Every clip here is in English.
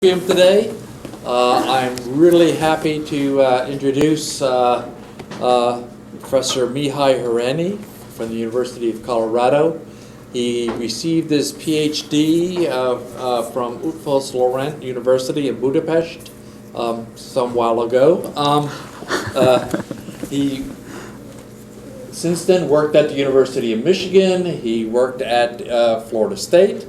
Today. I'm really happy to introduce Professor Mihaly Horanyi from the University of Colorado. He received his PhD from Utfos University in Budapest some while ago. He since then worked at the University of Michigan. He worked at Florida State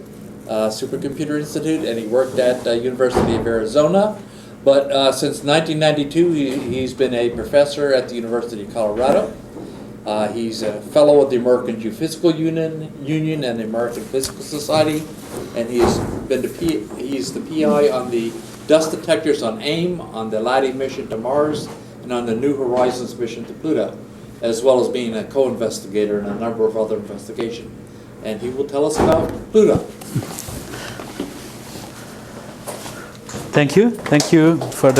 Supercomputer Institute, and he worked at University of Arizona. But since 1992, he's been a professor at the University of Colorado. He's a fellow of the American Geophysical Union and the American Physical Society, and he's the PI on the dust detectors on AIM, on the LADEE mission to Mars, and on the New Horizons mission to Pluto, as well as being a co-investigator in a number of other investigations. And he will tell us about Pluto. Thank you. Thank you for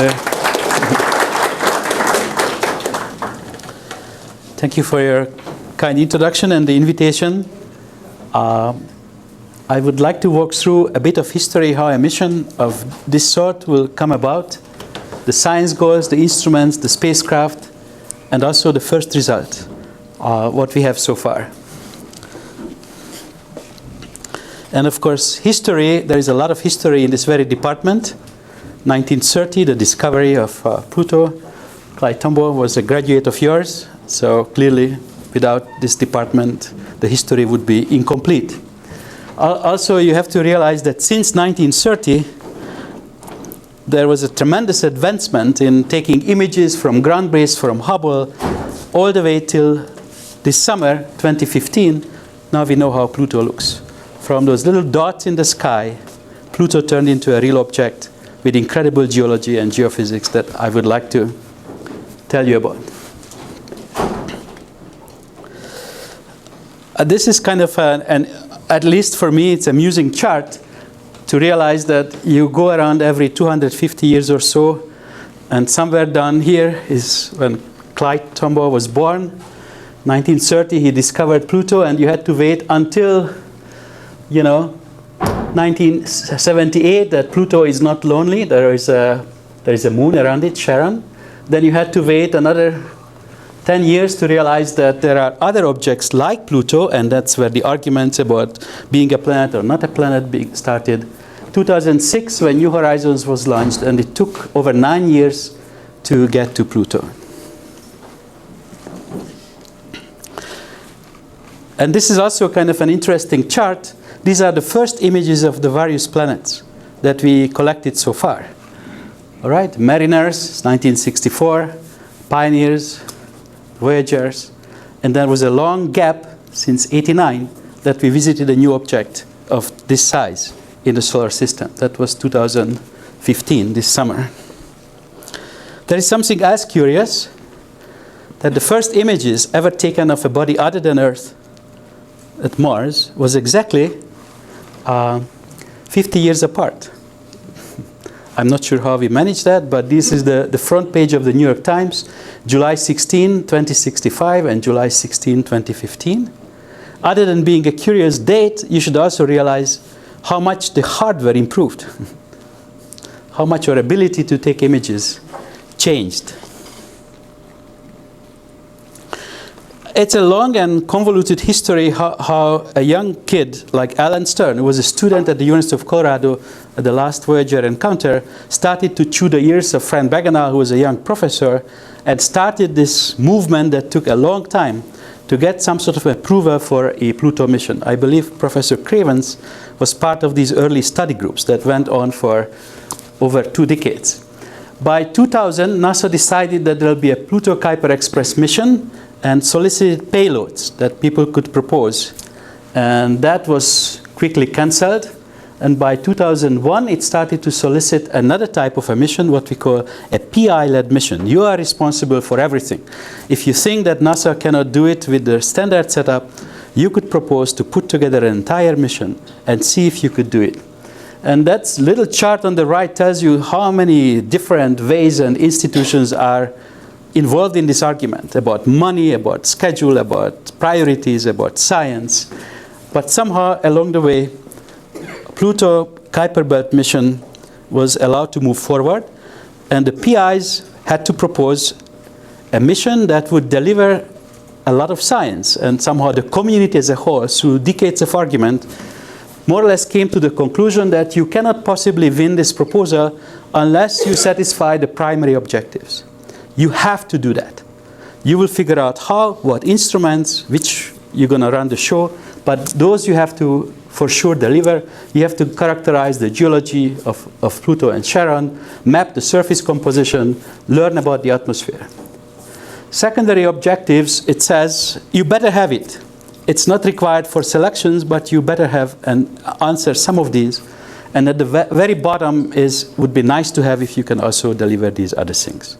Thank you for your kind introduction and the invitation. I would like to walk through a bit of history, how a mission of this sort will come about, the science goals, the instruments, the spacecraft, and also the first result, what we have so far. And of course, history, there is a lot of history in this very department. 1930, the discovery of Pluto. Clyde Tombaugh was a graduate of yours, so clearly without this department, the history would be incomplete. Also, you have to realize that since 1930, there was a tremendous advancement in taking images from ground base, from Hubble, all the way till this summer, 2015. Now we know how Pluto looks. From those little dots in the sky, Pluto turned into a real object with incredible geology and geophysics that I would like to tell you about. This is kind of at least for me, it's an amusing chart to realize that you go around every 250 years or so, and somewhere down here is when Clyde Tombaugh was born. 1930, he discovered Pluto, and you had to wait until 1978, that Pluto is not lonely. There is a moon around it, Charon. Then you had to wait another 10 years to realize that there are other objects like Pluto, and that's where the arguments about being a planet or not a planet started. 2006, when New Horizons was launched, and it took over 9 years to get to Pluto. And this is also kind of an interesting chart. These are the first images of the various planets that we collected so far. All right, Mariners, 1964, Pioneers, Voyagers, and there was a long gap since '89 that we visited a new object of this size in the solar system. That was 2015, this summer. There is something as curious that the first images ever taken of a body other than Earth at Mars was exactly 50 years apart. I'm not sure how we managed that, but this is the front page of the New York Times, July 16, 2065, and July 16, 2015. Other than being a curious date, you should also realize how much the hardware improved, how much our ability to take images changed. It's a long and convoluted history how a young kid like Alan Stern, who was a student at the University of Colorado at the last Voyager encounter, started to chew the ears of Frank Bagenal, who was a young professor, and started this movement that took a long time to get some sort of approval for a Pluto mission. I believe Professor Cravens was part of these early study groups that went on for over 2 decades. By 2000, NASA decided that there will be a Pluto Kuiper Express mission and solicited payloads that people could propose. And that was quickly cancelled. And by 2001, it started to solicit another type of a mission, what we call a PI-led mission. You are responsible for everything. If you think that NASA cannot do it with the standard setup, you could propose to put together an entire mission and see if you could do it. And that little chart on the right tells you how many different ways and institutions are involved in this argument about money, about schedule, about priorities, about science. But somehow along the way, Pluto Kuiper Belt mission was allowed to move forward, and the PIs had to propose a mission that would deliver a lot of science. And somehow the community as a whole, through decades of argument, more or less came to the conclusion that you cannot possibly win this proposal unless you satisfy the primary objectives. You have to do that. You will figure out how, what instruments, which you're going to run the show, but those you have to for sure deliver. You have to characterize the geology of Pluto and Charon, map the surface composition, learn about the atmosphere. Secondary objectives, it says, you better have it. It's not required for selections, but you better have and answer some of these. And at the very bottom would be nice to have if you can also deliver these other things.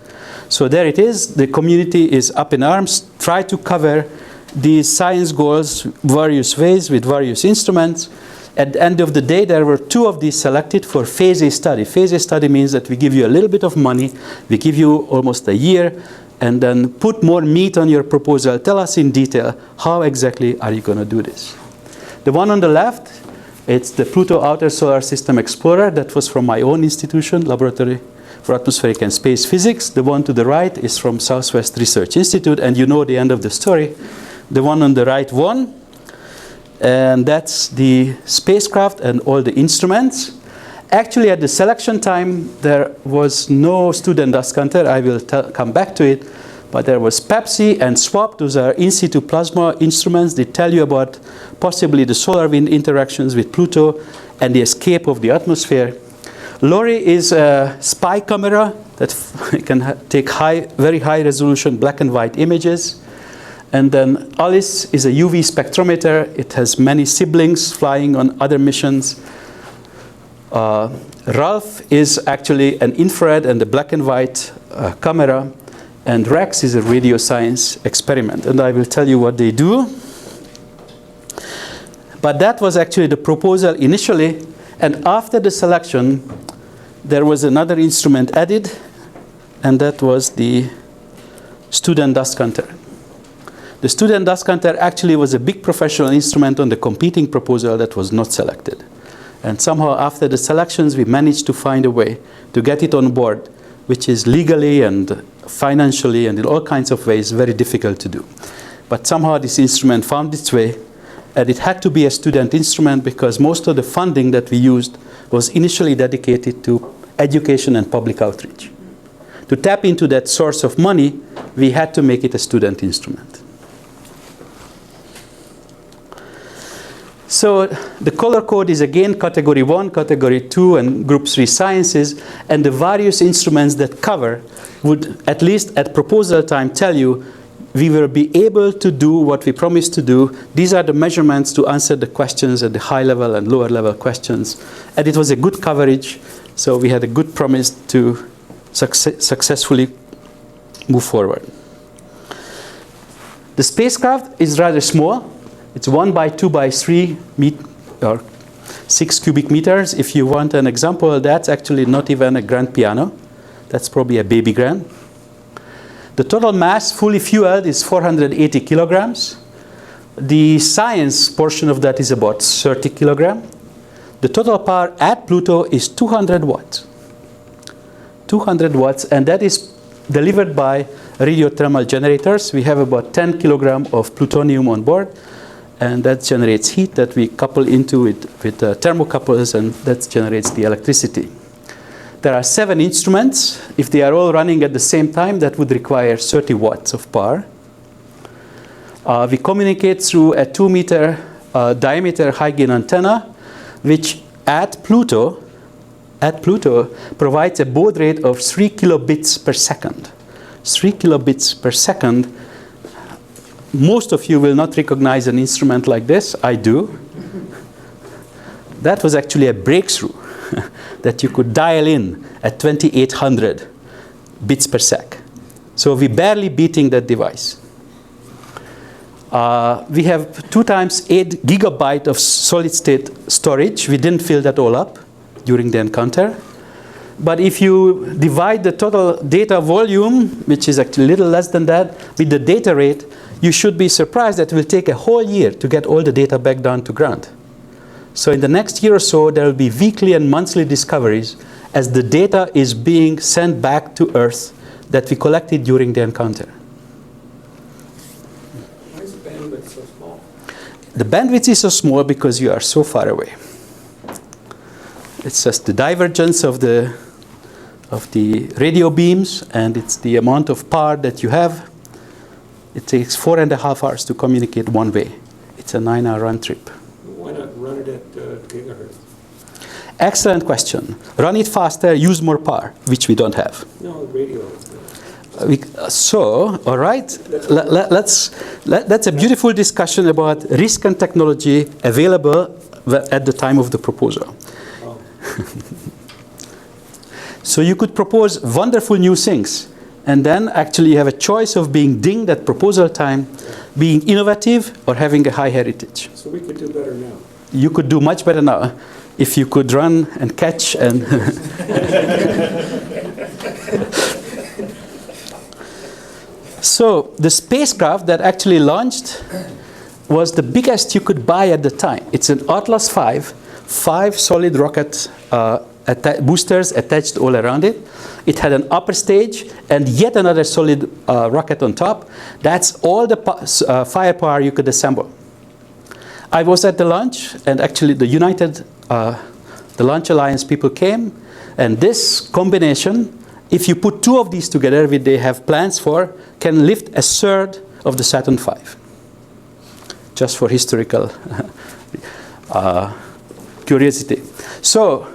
So there it is. The community is up in arms, try to cover these science goals various ways with various instruments. At the end of the day, there were 2 of these selected for phase A study. Phase A study means that we give you a little bit of money, we give you almost a year, and then put more meat on your proposal. Tell us in detail how exactly are you going to do this. The one on the left, it's the Pluto Outer Solar System Explorer. That was from my own institution, Laboratory for Atmospheric and Space Physics. The one to the right is from Southwest Research Institute, and you know the end of the story. The one on the right won, and that's the spacecraft and all the instruments. Actually, at the selection time, there was no student dust counter. I will come back to it. But there was Pepsi and SWAP. Those are in situ plasma instruments. They tell you about possibly the solar wind interactions with Pluto and the escape of the atmosphere. LORRI is a spy camera that can take very high resolution black and white images. And then ALICE is a UV spectrometer. It has many siblings flying on other missions. RALPH is actually an infrared and a black and white camera. And REX is a radio science experiment. And I will tell you what they do. But that was actually the proposal initially. And after the selection, there was another instrument added. And that was the student dust counter. The student dust counter actually was a big professional instrument on the competing proposal that was not selected. And somehow after the selections, we managed to find a way to get it on board, which is legally and financially and in all kinds of ways very difficult to do. But somehow this instrument found its way, and it had to be a student instrument because most of the funding that we used was initially dedicated to education and public outreach. To tap into that source of money, we had to make it a student instrument. So the color code is again category 1, category 2, and group 3 sciences, and the various instruments that cover would, at least at proposal time, tell you we will be able to do what we promised to do. These are the measurements to answer the questions at the high level and lower level questions. And it was a good coverage, so we had a good promise to successfully move forward. The spacecraft is rather small. It's 1 by 2 by 3 or 6 cubic meters. If you want an example, that's actually not even a grand piano. That's probably a baby grand. The total mass, fully fueled, is 480 kilograms. The science portion of that is about 30 kilograms. The total power at Pluto is 200 watts. 200 watts, and that is delivered by radiothermal generators. We have about 10 kilograms of plutonium on board. And that generates heat that we couple into it with thermocouples, and that generates the electricity. There are 7 instruments. If they are all running at the same time, that would require 30 watts of power. We communicate through a 2-meter diameter high-gain antenna, which at Pluto provides a baud rate of 3 kilobits per second. 3 kilobits per second. Most of you will not recognize an instrument like this. I do. That was actually a breakthrough that you could dial in at 2800 bits per sec. So we're barely beating that device. We have 2 times 8 gigabyte of solid state storage. We didn't fill that all up during the encounter. But if you divide the total data volume, which is actually a little less than that, with the data rate, you should be surprised that it will take a whole year to get all the data back down to ground. So in the next year or so, there will be weekly and monthly discoveries, as the data is being sent back to Earth that we collected during the encounter. Why is the bandwidth so small? The bandwidth is so small because you are so far away. It's just the divergence of the radio beams, and it's the amount of power that you have. It takes 4.5 hours to communicate one way. It's a 9-hour round trip. Why not run it at gigahertz? Excellent question. Run it faster, use more power, which we don't have. No, radio. All right, that's a beautiful discussion about risk and technology available at the time of the proposal. Oh. So you could propose wonderful new things, and then actually you have a choice of being dinged at proposal time, being innovative, or having a high heritage. So we could do better now. You could do much better now if you could run and catch and... So the spacecraft that actually launched was the biggest you could buy at the time. It's an Atlas V, 5 solid rocket boosters attached all around it. It had an upper stage and yet another solid rocket on top. That's all the firepower you could assemble. I was at the launch, and actually the the Launch Alliance people came, and this combination, if you put 2 of these together, which they have plans for, can lift a third of the Saturn V. Just for historical curiosity. So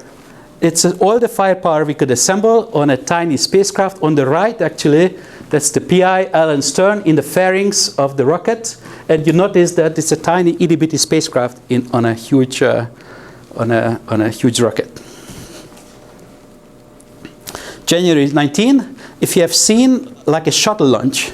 it's all the firepower we could assemble on a tiny spacecraft. On the right, actually, that's the PI Alan Stern in the fairings of the rocket. And you notice that it's a tiny itty-bitty spacecraft on a huge rocket. January 19, if you have seen like a shuttle launch,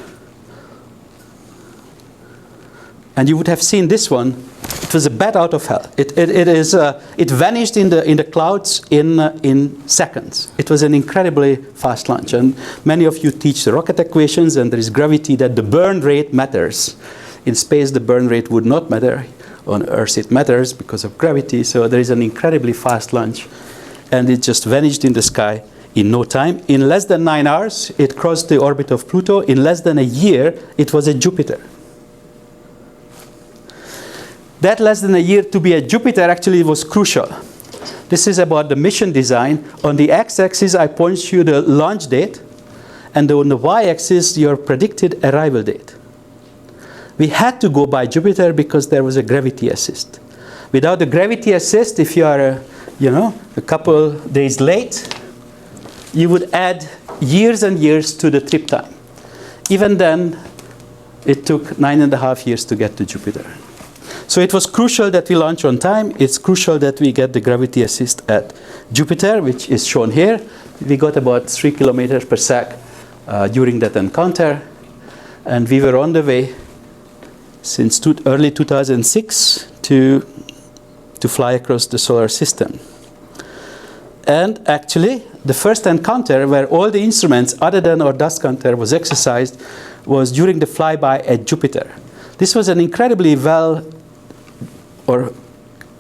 and you would have seen this one, it was a bat out of hell. It vanished in the clouds in seconds. It was an incredibly fast launch, and many of you teach the rocket equations, and there is gravity that the burn rate matters. In space, the burn rate would not matter. On Earth, it matters because of gravity. So there is an incredibly fast launch, and it just vanished in the sky in no time. In less than 9 hours, it crossed the orbit of Pluto. In less than a year, it was at Jupiter. That less than a year to be at Jupiter actually was crucial. This is about the mission design. On the x-axis, I point you the launch date, and on the y-axis, your predicted arrival date. We had to go by Jupiter because there was a gravity assist. Without the gravity assist, if you are, a couple days late, you would add years and years to the trip time. Even then, it took 9.5 years to get to Jupiter. So it was crucial that we launch on time. It's crucial that we get the gravity assist at Jupiter, which is shown here. We got about 3 kilometers per sec during that encounter. And we were on the way since early 2006 to fly across the solar system. And actually, the first encounter where all the instruments other than our dust counter was exercised was during the flyby at Jupiter. This was an incredibly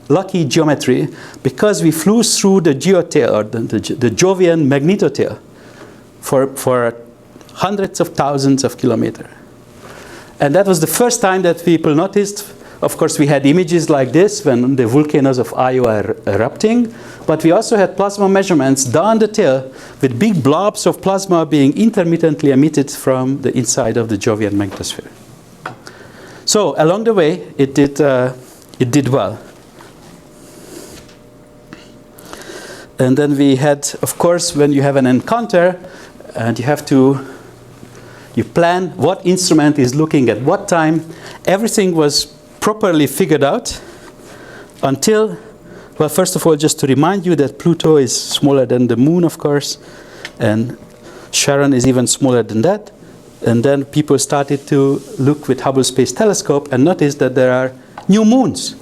lucky geometry because we flew through the geotail, or the Jovian magnetotail, for hundreds of thousands of kilometers. And that was the first time that people noticed. Of course, we had images like this when the volcanoes of Iowa are erupting, but we also had plasma measurements down the tail with big blobs of plasma being intermittently emitted from the inside of the Jovian magnetosphere. So along the way, it did well. And then we had, of course, when you have an encounter, and you plan what instrument is looking at what time. Everything was properly figured out until, well, first of all, just to remind you that Pluto is smaller than the moon, of course, and Charon is even smaller than that. And then people started to look with Hubble Space Telescope and notice that there are new moons,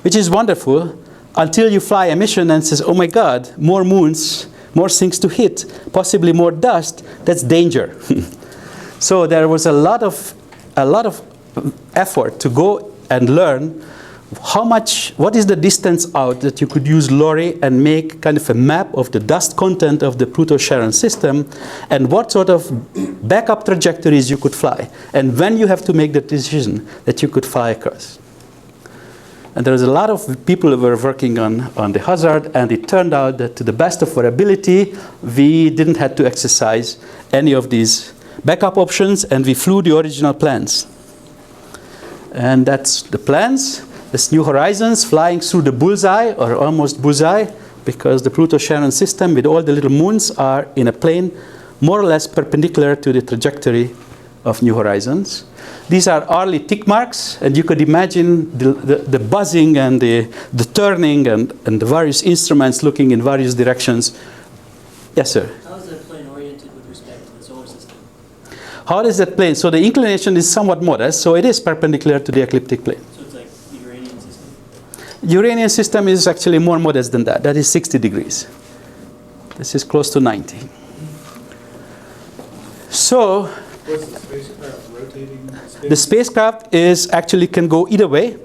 which is wonderful until you fly a mission and says, oh my God, more moons, more things to hit, possibly more dust. That's danger. So there was a lot of effort to go and learn what is the distance out that you could use LORRI and make kind of a map of the dust content of the Pluto-Charon system, and what sort of backup trajectories you could fly, and when you have to make the decision that you could fly across. And there was a lot of people who were working on the hazard, and it turned out that to the best of our ability, we didn't have to exercise any of these backup options, and we flew the original plans. And that's the plans. This New Horizons flying through the bullseye, or almost bullseye, because the Pluto-Charon system with all the little moons are in a plane more or less perpendicular to the trajectory of New Horizons. These are early tick marks, and you could imagine the buzzing and the turning and the various instruments looking in various directions. Yes, sir? How is that plane oriented with respect to the solar system? How is that plane? So the inclination is somewhat modest, so it is perpendicular to the ecliptic plane. So it's like the Uranian system? Uranian system is actually more modest than that. That is 60 degrees. This is close to 90. So Was the spacecraft rotating? the spacecraft actually can go either way.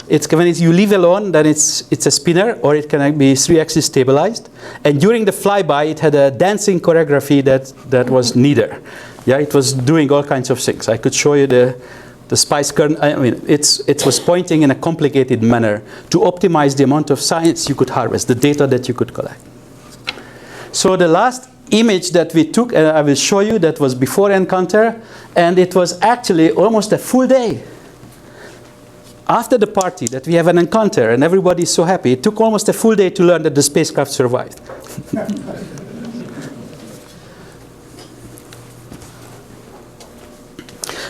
When you leave alone, then it's a spinner, or it can be 3-axis stabilized. And during the flyby, it had a dancing choreography that was neither. Yeah, it was doing all kinds of things. I could show you the spice kernel. I mean, it was pointing in a complicated manner to optimize the amount of science you could harvest, the data that you could collect. So the last image that we took, and I will show you, that was before encounter, and it was actually almost a full day. After the party that we have an encounter and everybody is so happy, it took almost a full day to learn that the spacecraft survived.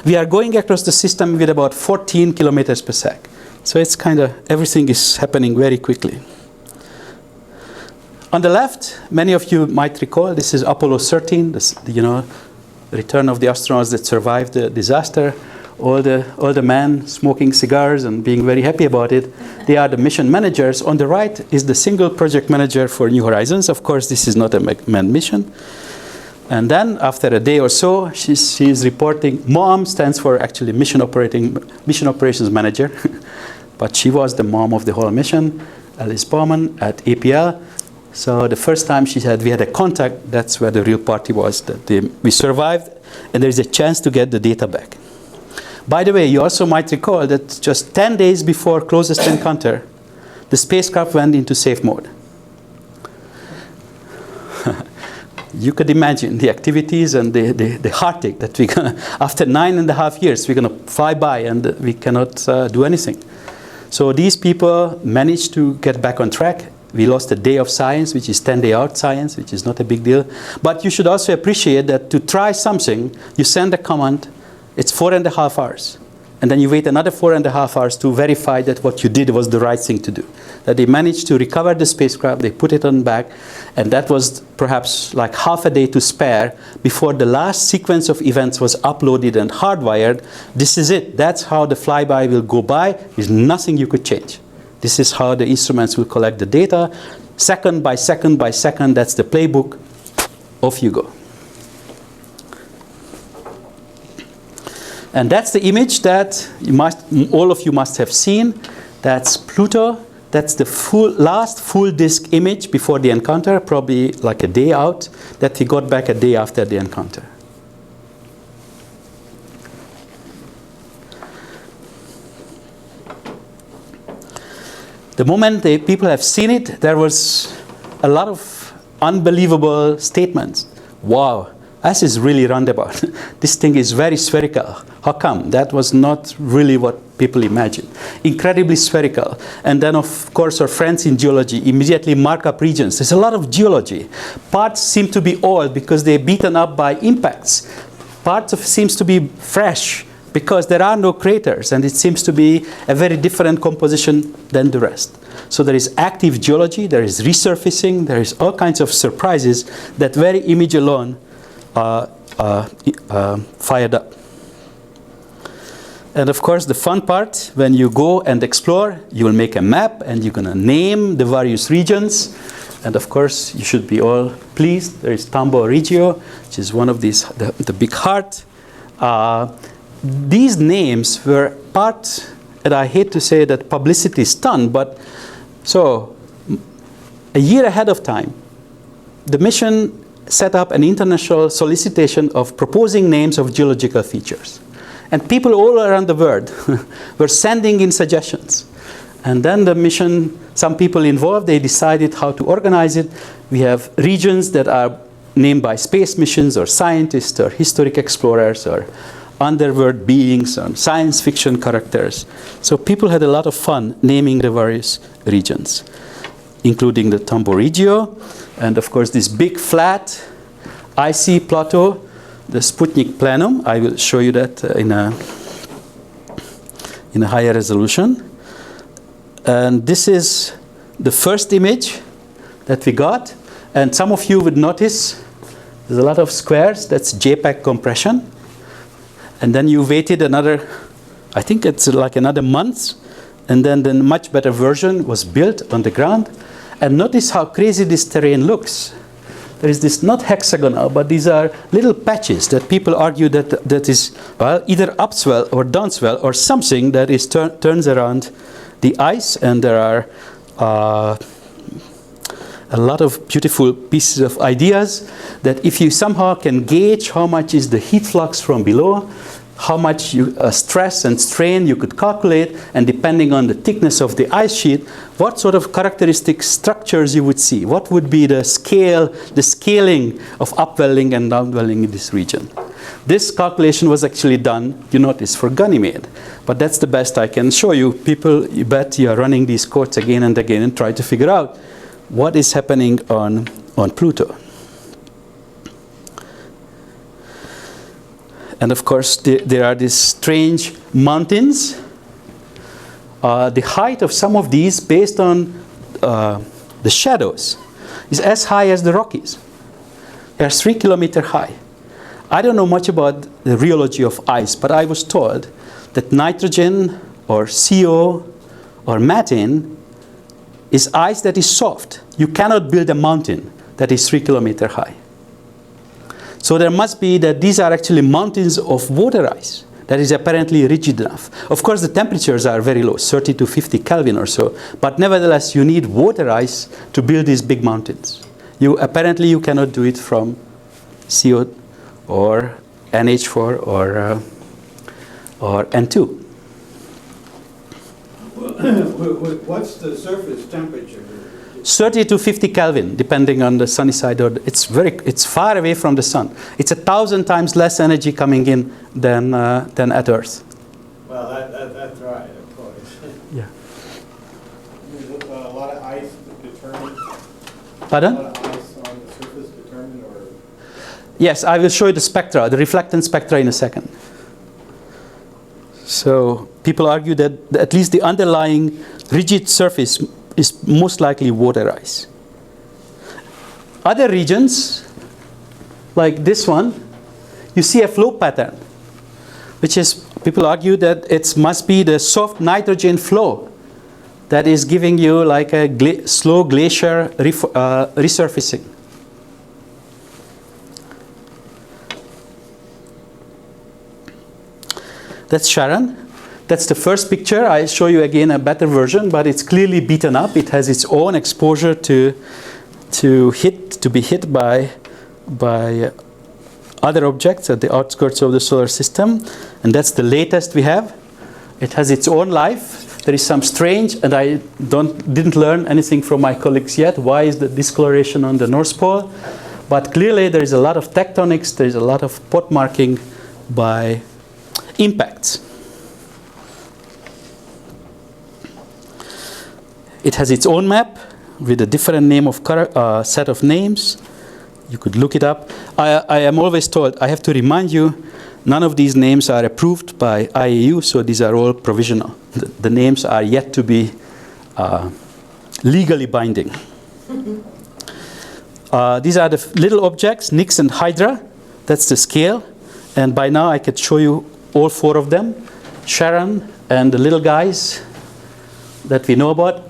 We are going across the system with about 14 kilometers per sec. So it's kind of, everything is happening very quickly. On the left, many of you might recall, this is Apollo 13, the return of the astronauts that survived the disaster. All the men smoking cigars and being very happy about it. They are the mission managers. On the right is the single project manager for New Horizons. Of course, this is not a manned mission. And then after a day or so, she's reporting. MOM stands for actually mission operations manager. But she was the mom of the whole mission, Alice Bowman at APL. So the first time we had a contact, that's where the real party was. We survived, and there's a chance to get the data back. By the way, you also might recall that just 10 days before closest encounter, the spacecraft went into safe mode. You could imagine the activities and the heartache that we're gonna, after 9.5 years, we're gonna fly by and we cannot do anything. So these people managed to get back on track. We lost a day of science, which is 10-day out science, which is not a big deal. But you should also appreciate that to try something, you send a command. It's 4.5 hours. And then you wait another 4.5 hours to verify that what you did was the right thing to do. That they managed to recover the spacecraft, they put it on back, and that was perhaps like half a day to spare before the last sequence of events was uploaded and hardwired. This is it. That's how the flyby will go by. There's nothing you could change. This is how the instruments will collect the data. Second by second by second, that's the playbook. Off you go. And that's the image that all of you must have seen. That's Pluto. That's the last full disk image before the encounter, probably like a day out, that we got back a day after the encounter. The moment the people have seen it, there was a lot of unbelievable statements. Wow. This is really roundabout. This thing is very spherical. How come? That was not really what people imagined. Incredibly spherical. And then, of course, our friends in geology immediately mark up regions. There's a lot of geology. Parts seem to be old because they're beaten up by impacts. Parts seems to be fresh because there are no craters, and it seems to be a very different composition than the rest. So there is active geology, there is resurfacing, there is all kinds of surprises that very image alone fired up. And of course, the fun part, when you go and explore, you will make a map and you're going to name the various regions. And of course, you should be all pleased. There is Tambo Regio, which is one of these, the big heart. These names were part and I hate to say that publicity stunt, but so a year ahead of time, the mission set up an international solicitation of proposing names of geological features. And people all around the world were sending in suggestions. And then the mission, some people involved, they decided how to organize it. We have regions that are named by space missions or scientists or historic explorers or underworld beings or science fiction characters. So people had a lot of fun naming the various regions, including the Tambo Regio, and of course this big flat icy plateau, the Sputnik Planum. I will show you that in a higher resolution. And this is the first image that we got. And some of you would notice there's a lot of squares. That's JPEG compression. And then you waited another, I think it's like another month. And then the much better version was built on the ground. And notice how crazy this terrain looks. There is this not hexagonal, but these are little patches that people argue that is, well, either upswell or downswell or something that is turns around the ice. And there are a lot of beautiful pieces of ideas that if you somehow can gauge how much is the heat flux from below, how much stress and strain you could calculate, and depending on the thickness of the ice sheet, what sort of characteristic structures you would see. What would be the scale, the scaling of upwelling and downwelling in this region. This calculation was actually done, you notice, for Ganymede. But that's the best I can show you. People, you bet you are running these codes again and again and try to figure out what is happening on Pluto. And of course, there are these strange mountains. The height of some of these, based on the shadows, is as high as the Rockies. They are 3 kilometers high. I don't know much about the rheology of ice, but I was told that nitrogen or CO or methane is ice that is soft. You cannot build a mountain that is 3 kilometers high. So there must be that these are actually mountains of water ice that is apparently rigid enough. Of course, the temperatures are very low, 30 to 50 Kelvin or so, but nevertheless, you need water ice to build these big mountains. Apparently, you cannot do it from CO or NH4 or N2. What's the surface temperature? 30 to 50 Kelvin, depending on the sunny side. It's far away from the sun. It's 1,000 times less energy coming in than at Earth. Well, that's right, of course. Yeah. A lot of ice determined. Pardon? A lot of ice on the surface determined, or? Yes, I will show you the spectra, the reflectance spectra in a second. So people argue that at least the underlying rigid surface is most likely water ice. Other regions, like this one, you see a flow pattern, which is, people argue that it must be the soft nitrogen flow that is giving you like a slow glacier resurfacing. That's Sharon. That's the first picture. I show you again a better version, but it's clearly beaten up. It has its own exposure to be hit by other objects at the outskirts of the solar system, and that's the latest we have. It has its own life. There is some strange, and I didn't learn anything from my colleagues yet. Why is the discoloration on the North Pole? But clearly there is a lot of tectonics. There is a lot of pot marking by impacts. It has its own map with a different name of set of names. You could look it up. I am always told, I have to remind you, none of these names are approved by IAU, so these are all provisional. The names are yet to be legally binding. These are the little objects, Nix and Hydra. That's the scale. And by now I could show you all 4 of them. Sharon and the little guys that we know about.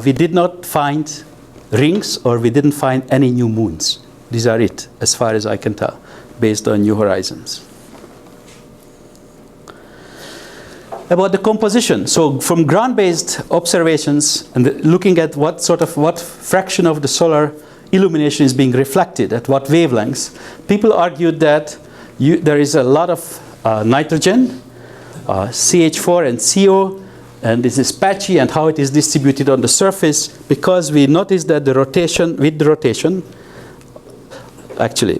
We did not find rings, or we didn't find any new moons. These are it, as far as I can tell, based on New Horizons. about the composition. So from ground-based observations and looking at what fraction of the solar illumination is being reflected at what wavelengths, people argued that there is a lot of nitrogen, CH4 and CO, and this is patchy, and how it is distributed on the surface, because we noticed that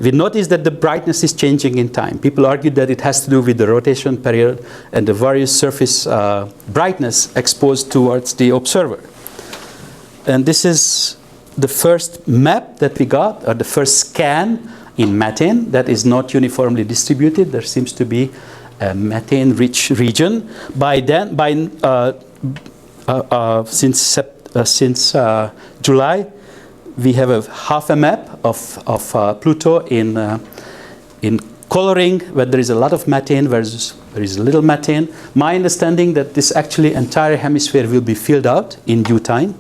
we noticed that the brightness is changing in time. People argued that it has to do with the rotation period and the various surface brightness exposed towards the observer. And this is the first map that we got, or the first scan in methane that is not uniformly distributed. There seems to be a methane-rich region. Since July, we have a half a map of Pluto in coloring, where there is a lot of methane versus there is little methane. My understanding that this actually entire hemisphere will be filled out in due time.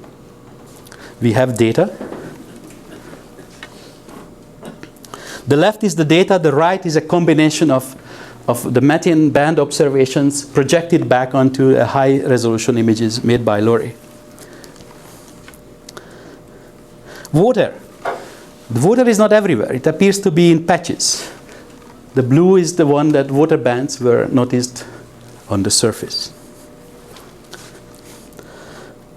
We have data. The left is the data, the right is a combination of the methane band observations projected back onto a high resolution images made by Lori. Water. The water is not everywhere. It appears to be in patches. The blue is the one that water bands were noticed on the surface.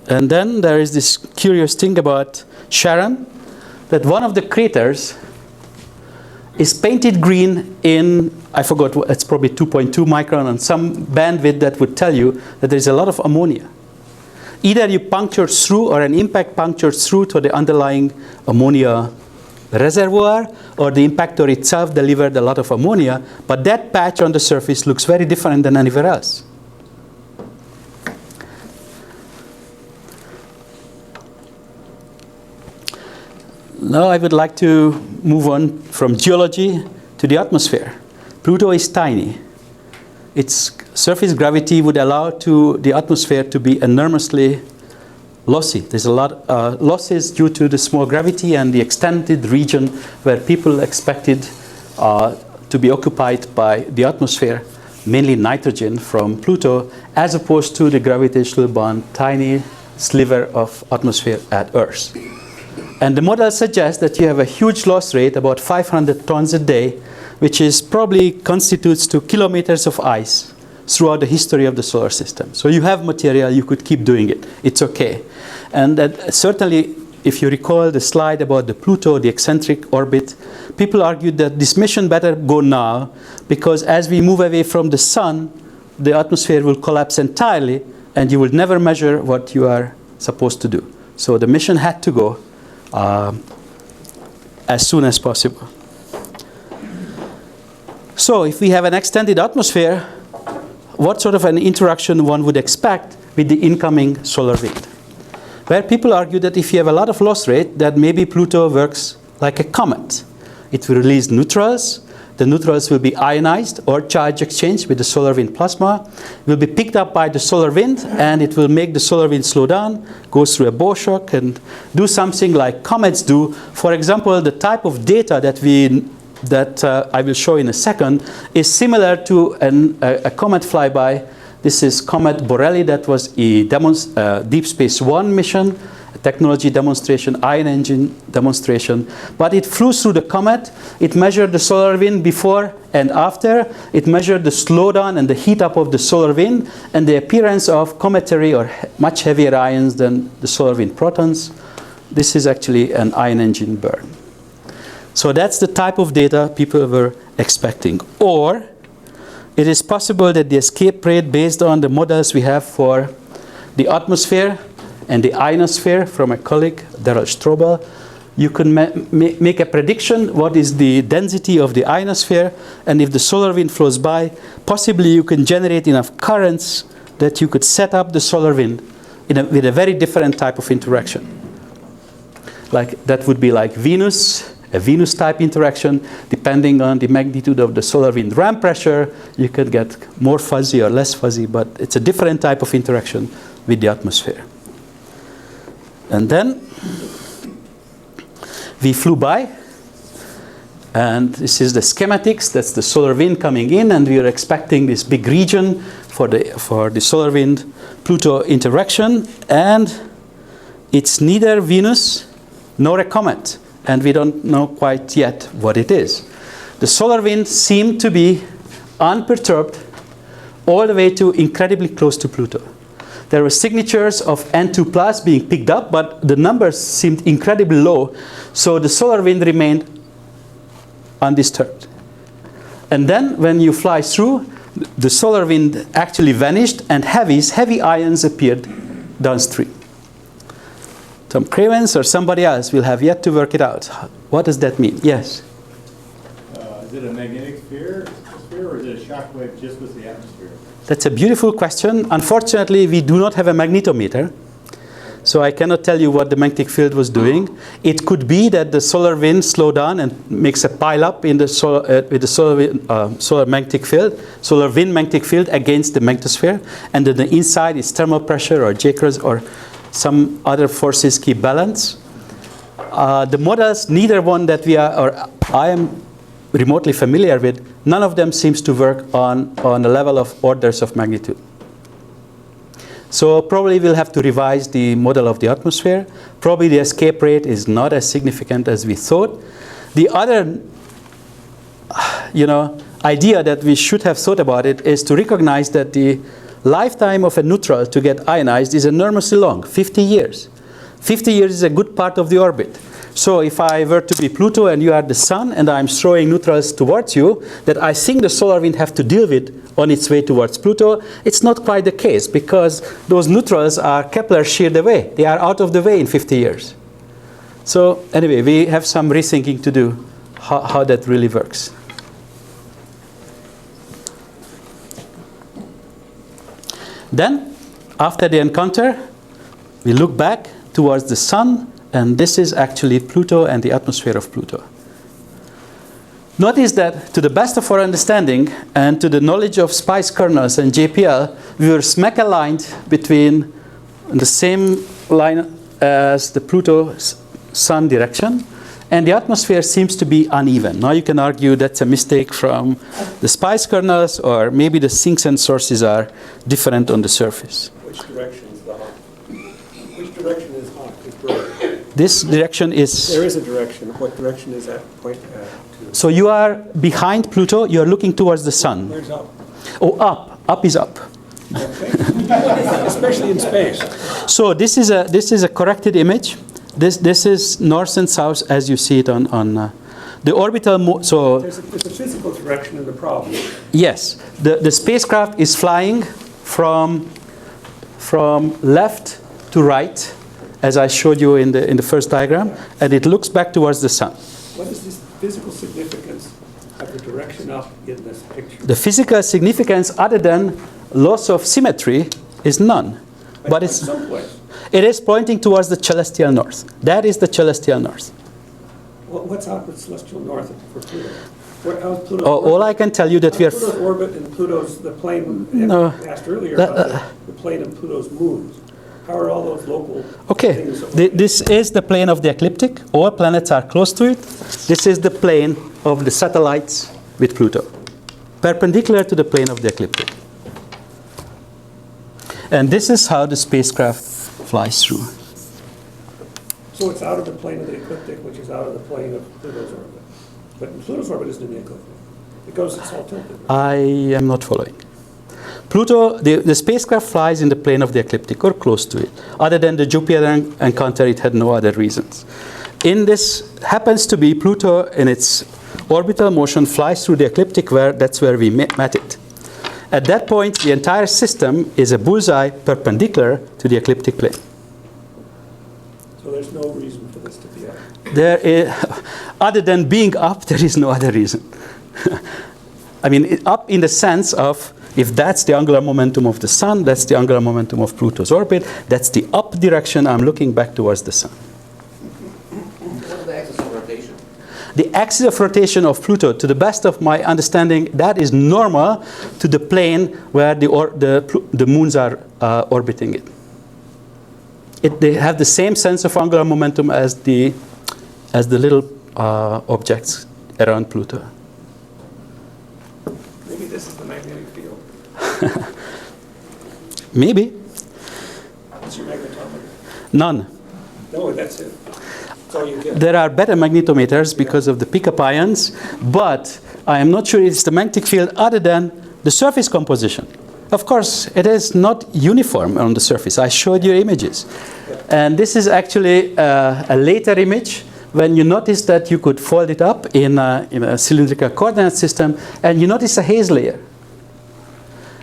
And then there is this curious thing about Sharon, that one of the craters is painted green in, I forgot, it's probably 2.2 micron on some bandwidth that would tell you that there is a lot of ammonia. Either you puncture through, or an impact punctures through to the underlying ammonia reservoir, or the impactor itself delivered a lot of ammonia, but that patch on the surface looks very different than anywhere else. Now I would like to move on from geology to the atmosphere. Pluto is tiny. Its surface gravity would allow the atmosphere to be enormously lossy. There's a lot of losses due to the small gravity and the extended region where people expected to be occupied by the atmosphere, mainly nitrogen from Pluto, as opposed to the gravitational bound tiny sliver of atmosphere at Earth. And the model suggests that you have a huge loss rate, about 500 tons a day, which is probably constitutes to kilometers of ice throughout the history of the solar system. So you have material, you could keep doing it. It's okay. And that certainly, if you recall the slide about the Pluto, the eccentric orbit, people argued that this mission better go now, because as we move away from the sun, the atmosphere will collapse entirely, and you will never measure what you are supposed to do. So the mission had to go as soon as possible. So if we have an extended atmosphere, what sort of an interaction one would expect with the incoming solar wind? Where people argue that if you have a lot of loss rate, that maybe Pluto works like a comet. It will release neutrals. The neutrals will be ionized or charge exchange with the solar wind plasma, will be picked up by the solar wind, and it will make the solar wind slow down, go through a bow shock, and do something like comets do. For example, the type of data that I will show in a second is similar to a comet flyby. This is Comet Borrelly. That was a Deep Space One mission, a technology demonstration, ion engine demonstration. But it flew through the comet. It measured the solar wind before and after. It measured the slowdown and the heat up of the solar wind and the appearance of cometary or much heavier ions than the solar wind protons. This is actually an ion engine burn. So that's the type of data people were expecting. Or it is possible that the escape rate, based on the models we have for the atmosphere and the ionosphere from a colleague, Daryl Strobel, you can make a prediction what is the density of the ionosphere, and if the solar wind flows by, possibly you can generate enough currents that you could set up the solar wind with a very different type of interaction. Like that would be like Venus, a Venus-type interaction. Depending on the magnitude of the solar wind ram pressure, you could get more fuzzy or less fuzzy, but it's a different type of interaction with the atmosphere. And then we flew by, and this is the schematics. That's the solar wind coming in, and we are expecting this big region for the solar wind Pluto interaction, and it's neither Venus nor a comet, and we don't know quite yet what it is. The solar wind seemed to be unperturbed all the way to incredibly close to Pluto. There were signatures of N2 plus being picked up, but the numbers seemed incredibly low, so the solar wind remained undisturbed. And then when you fly through, the solar wind actually vanished and heavy ions appeared downstream. Tom Cravens or somebody else will have yet to work it out. What does that mean? Yes? Is it a magnetic sphere, or is it a shock wave just with the atmosphere? That's a beautiful question. Unfortunately, we do not have a magnetometer, so I cannot tell you what the magnetic field was doing. It could be that the solar wind slowed down and makes a pile up in the with the solar magnetic field, solar wind magnetic field against the magnetosphere, and then the inside is thermal pressure or J-crust or some other forces keep balance. The models, neither one that we are or I am remotely familiar with, none of them seems to work on a level of orders of magnitude. So probably we'll have to revise the model of the atmosphere. Probably the escape rate is not as significant as we thought. The other idea that we should have thought about it is to recognize that the lifetime of a neutral to get ionized is enormously long, 50 years. 50 years is a good part of the orbit. So if I were to be Pluto and you are the sun and I'm throwing neutrals towards you, that I think the solar wind have to deal with on its way towards Pluto, it's not quite the case, because those neutrals are Kepler sheared away. They are out of the way in 50 years. So anyway, we have some rethinking to do how that really works. Then, after the encounter, we look back towards the sun, and this is actually Pluto and the atmosphere of Pluto. Notice that, to the best of our understanding and to the knowledge of spice kernels and JPL, we were smack aligned between the same line as the Pluto-Sun direction, and the atmosphere seems to be uneven. Now you can argue that's a mistake from the spice kernels, or maybe the sinks and sources are different on the surface. Which direction is the hawk? Which direction is hawk? Is bird? This direction is... There is a direction. What direction is that point to? So you are behind Pluto, you are looking towards the sun. Where's up? Oh, up. Up is up. Okay. Especially in space. So this is a corrected image. This is north and south as you see it on the orbital. So There's a physical direction in the problem. yes, the spacecraft is flying from left to right, as I showed you in the first diagram, and it looks back towards the sun. What is this physical significance of the direction up in this picture? The physical significance, other than loss of symmetry, is none. But it's someplace. it is pointing towards the celestial north. That is the celestial north. What's out with celestial north for Pluto? How's Pluto? All I can tell you that we are. Pluto's orbit and Pluto's the plane. No. Asked earlier about the plane of Pluto's moons. How are all those local Okay, things? this is the plane of the ecliptic. All planets are close to it. This is the plane of the satellites with Pluto, perpendicular to the plane of the ecliptic. And this is how the spacecraft flies through. So it's out of the plane of the ecliptic, which is out of the plane of Pluto's orbit. But Pluto's orbit isn't in the ecliptic. It's all tilted. Right? I am not following. Pluto, the spacecraft flies in the plane of the ecliptic or close to it. Other than the Jupiter encounter, it had no other reasons. In this happens to be Pluto in its orbital motion flies through the ecliptic, that's where we met it. At that point, the entire system is a bullseye perpendicular to the ecliptic plane. So there's no reason for this to be up. There is, other than being up, there is no other reason. I mean, up in the sense of, if that's the angular momentum of the sun, that's the angular momentum of Pluto's orbit, that's the up direction, I'm looking back towards the sun. What's the axis of rotation? The axis of rotation of Pluto, to the best of my understanding, that is normal to the plane where the moons are orbiting it. They have the same sense of angular momentum as the little objects around Pluto. Maybe this is the magnetic field. Maybe. What's your magnetometer? None. No, that's it. That's all you get. There are better magnetometers because of the pickup ions, but I am not sure it's the magnetic field other than the surface composition. Of course, it is not uniform on the surface. I showed you images. And this is actually a later image when you notice that you could fold it up in a cylindrical coordinate system, and you notice a haze layer.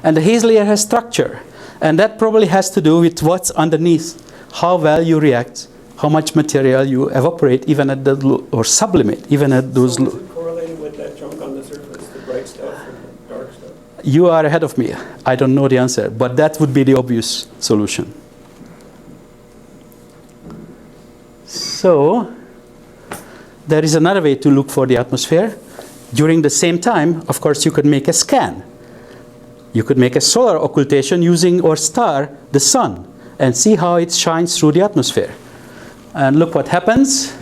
And the haze layer has structure. And that probably has to do with what's underneath, how well you react, how much material you evaporate, even at the or sublimate, even at those So is it correlating with that junk on the surface, the bright stuff and the dark stuff? You are ahead of me. I don't know the answer, but that would be the obvious solution. So, there is another way to look for the atmosphere. During the same time, of course, you could make a scan. You could make a solar occultation using or star the sun and see how it shines through the atmosphere. And look what happens.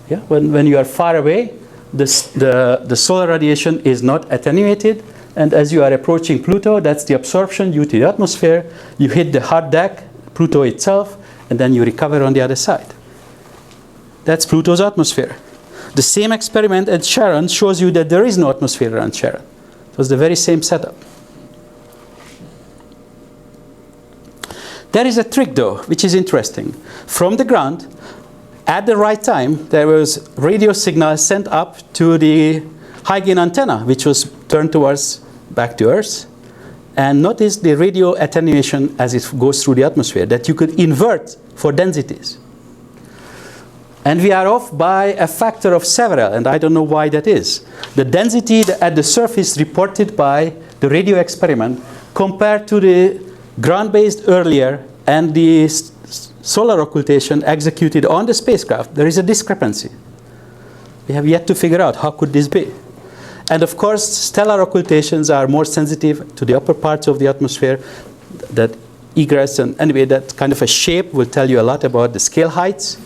Yeah, when you are far away, the solar radiation is not attenuated. And as you are approaching Pluto, that's the absorption due to the atmosphere. You hit the hard deck, Pluto itself, and then you recover on the other side. That's Pluto's atmosphere. The same experiment at Charon shows you that there is no atmosphere around Charon. It was the very same setup. There is a trick, though, which is interesting. From the ground, at the right time, there was radio signal sent up to the high-gain antenna, which was turned towards back to Earth. And notice the radio attenuation as it goes through the atmosphere, that you could invert for densities. And we are off by a factor of several, and I don't know why that is. The density at the surface reported by the radio experiment compared to the ground-based earlier and the solar occultation executed on the spacecraft, there is a discrepancy. We have yet to figure out how could this be. And of course, stellar occultations are more sensitive to the upper parts of the atmosphere. That egress and anyway, that kind of a shape will tell you a lot about the scale heights.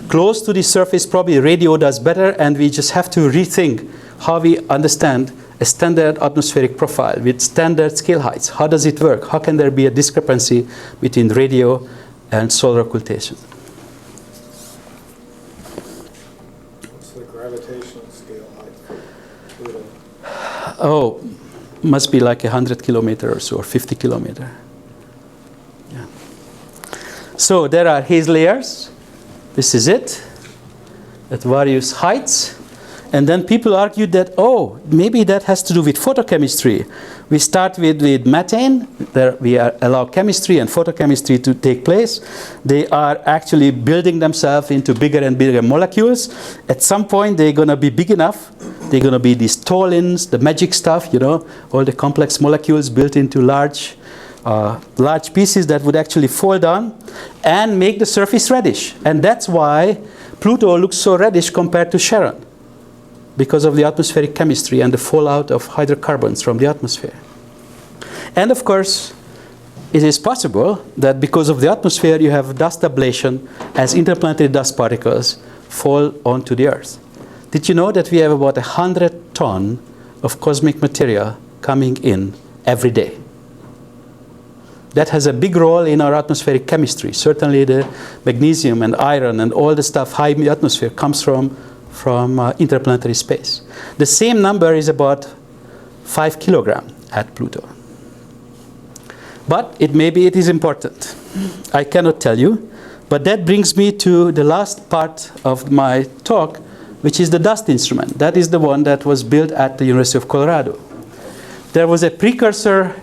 Close to the surface, probably radio does better, and we just have to rethink how we understand a standard atmospheric profile with standard scale heights. How does it work? How can there be a discrepancy between radio and solar occultation? What's the gravitational scale height for Pluto? Oh, must be like 100 kilometers or 50 kilometers. Yeah. So there are haze layers. This is it at various heights. And then people argued that, oh, maybe that has to do with photochemistry. We start with methane. There we allow chemistry and photochemistry to take place. They are actually building themselves into bigger and bigger molecules. At some point, they're going to be big enough. They're going to be these toluenes, the magic stuff, you know, all the complex molecules built into large pieces that would actually fall down and make the surface reddish. And that's why Pluto looks so reddish compared to Charon, because of the atmospheric chemistry and the fallout of hydrocarbons from the atmosphere. And of course, it is possible that because of the atmosphere, you have dust ablation as interplanetary dust particles fall onto the Earth. Did you know that we have about 100 tons of cosmic material coming in every day? That has a big role in our atmospheric chemistry. Certainly the magnesium and iron and all the stuff high in the atmosphere comes from interplanetary space. The same number is about 5 kilograms at Pluto. But maybe it is important. I cannot tell you. But that brings me to the last part of my talk, which is the dust instrument. That is the one that was built at the University of Colorado. There was a precursor.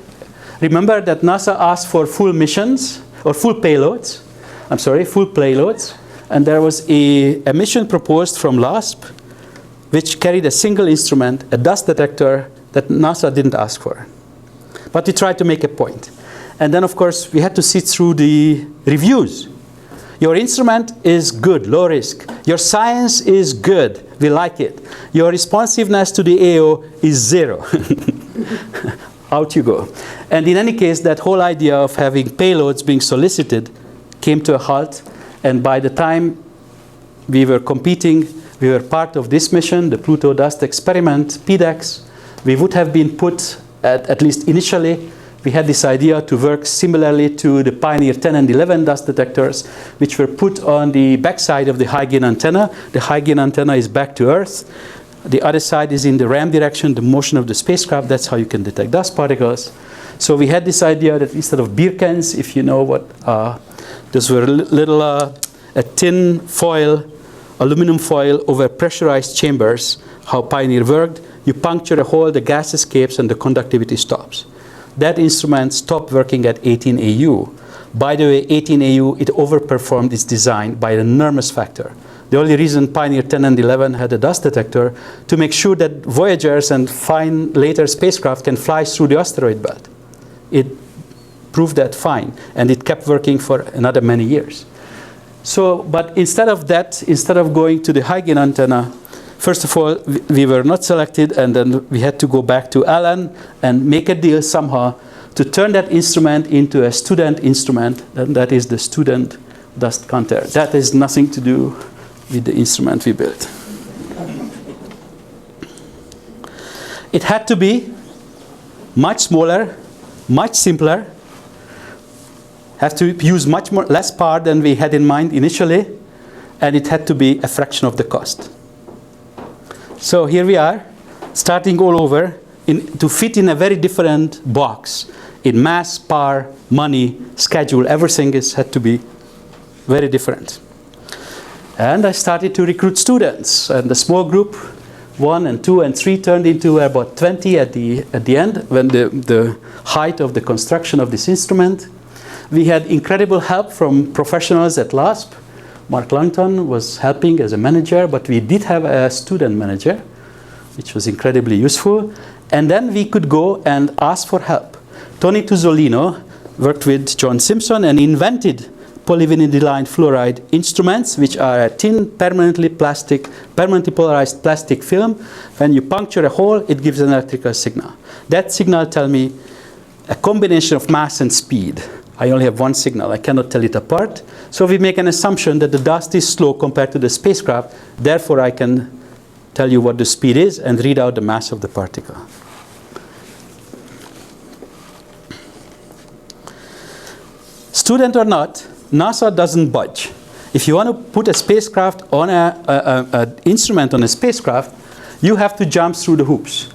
Remember that NASA asked for full missions, or full payloads. Full payloads. And there was a mission proposed from LASP, which carried a single instrument, a dust detector that NASA didn't ask for. But we tried to make a point. And then, of course, we had to sit through the reviews. Your instrument is good, low risk. Your science is good, we like it. Your responsiveness to the AO is 0. Out you go. And in any case, that whole idea of having payloads being solicited came to a halt. And by the time we were competing, we were part of this mission, the Pluto Dust Experiment, PDEX. We would have been put, at least initially, we had this idea to work similarly to the Pioneer 10 and 11 dust detectors, which were put on the backside of the high gain antenna. The high gain antenna is back to Earth. The other side is in the ram direction, the motion of the spacecraft. That's how you can detect dust particles. So we had this idea that instead of beer cans, if you know what, those were little a tin foil, aluminum foil over pressurized chambers, how Pioneer worked. You puncture a hole, the gas escapes, and the conductivity stops. That instrument stopped working at 18 AU. By the way, 18 AU, it overperformed its design by an enormous factor. The only reason Pioneer 10 and 11 had a dust detector to make sure that Voyagers and fine later spacecraft can fly through the asteroid belt. It proved that fine, and it kept working for another many years. So, but instead of that, instead of going to the high gain antenna, first of all, we were not selected, and then we had to go back to Alan and make a deal somehow to turn that instrument into a student instrument, and that is the student dust counter. That has nothing to do with the instrument we built. It had to be much smaller, much simpler, have to use less power than we had in mind initially, and it had to be a fraction of the cost. So here we are, starting all over to fit in a very different box in mass, power, money, schedule. Everything had to be very different. And I started to recruit students, and the small group, 1 and 2 and 3, turned into about 20 at the end, when the height of the construction of this instrument. We had incredible help from professionals at LASP. Mark Langton was helping as a manager, but we did have a student manager, which was incredibly useful. And then we could go and ask for help. Tony Tuzzolino worked with John Simpson and invented polyvinylidene fluoride instruments, which are a thin, permanently polarized plastic film. When you puncture a hole, it gives an electrical signal. That signal tells me a combination of mass and speed. I only have one signal. I cannot tell it apart. So we make an assumption that the dust is slow compared to the spacecraft. Therefore, I can tell you what the speed is and read out the mass of the particle. Student or not, NASA doesn't budge. If you want to put a spacecraft on an instrument on a spacecraft, you have to jump through the hoops.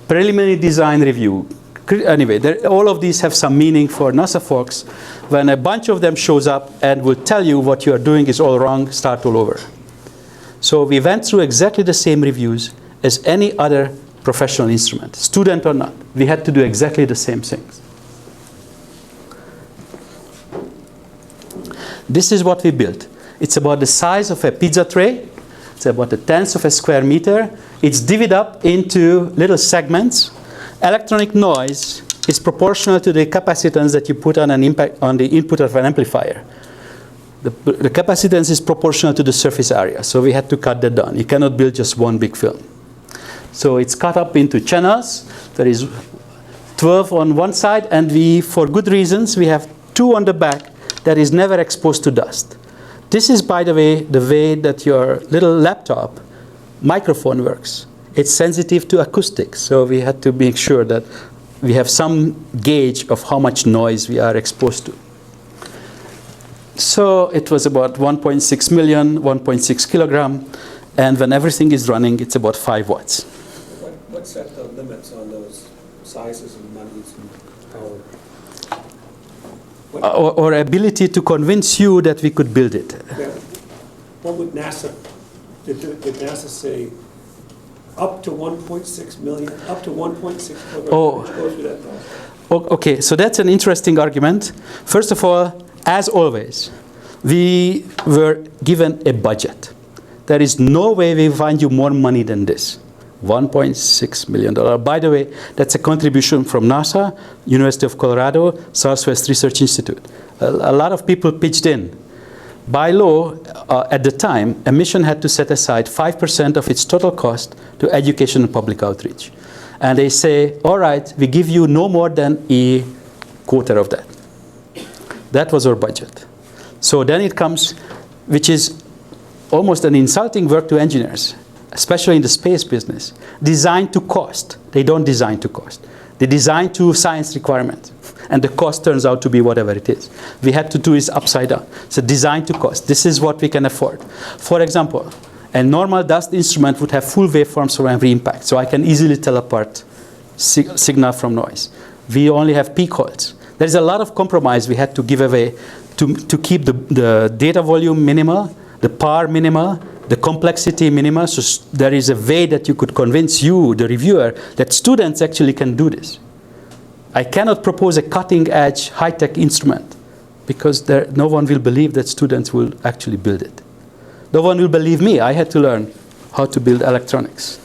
Preliminary design review. Anyway, all of these have some meaning for NASA folks. When a bunch of them shows up and will tell you what you are doing is all wrong, start all over. So we went through exactly the same reviews as any other professional instrument, student or not. We had to do exactly the same things. This is what we built. It's about the size of a pizza tray. It's about a tenth of a square meter. It's divided up into little segments. Electronic noise is proportional to the capacitance that you put on the input of an amplifier. The capacitance is proportional to the surface area, so we had to cut that down. You cannot build just one big film. So it's cut up into channels. There is 12 on one side, and for good reasons, we have 2 on the back that is never exposed to dust. This is, by the way that your little laptop microphone works. It's sensitive to acoustics, so we had to make sure that we have some gauge of how much noise we are exposed to. So it was about 1.6 million, 1.6 kilogram, and when everything is running, it's about 5 watts. What set the limits on those sizes and monies and power? Our ability to convince you that we could build it. Yeah. What would NASA, did NASA say up to 1.6 million, up to 1.6 kilograms? Oh. Which goes with that process? Okay, so that's an interesting argument. First of all, as always, we were given a budget. There is no way we find you more money than this. $1.6 million. By the way, that's a contribution from NASA, University of Colorado, Southwest Research Institute. A lot of people pitched in. By law, at the time, a mission had to set aside 5% of its total cost to education and public outreach. And they say, all right, we give you no more than a quarter of that. That was our budget. So then it comes, which is almost an insulting work to engineers, especially in the space business. Design to cost. They don't design to cost. They design to science requirement. And the cost turns out to be whatever it is. We had to do is upside down. So design to cost. This is what we can afford. For example, a normal dust instrument would have full waveforms from every impact. So I can easily tell apart signal from noise. We only have peak holes. There's a lot of compromise we had to give away to keep the data volume minimal, the power minimal, the complexity minimal. So there is a way that you could convince you, the reviewer, that students actually can do this. I cannot propose a cutting-edge, high-tech instrument because no one will believe that students will actually build it. No one will believe me. I had to learn how to build electronics.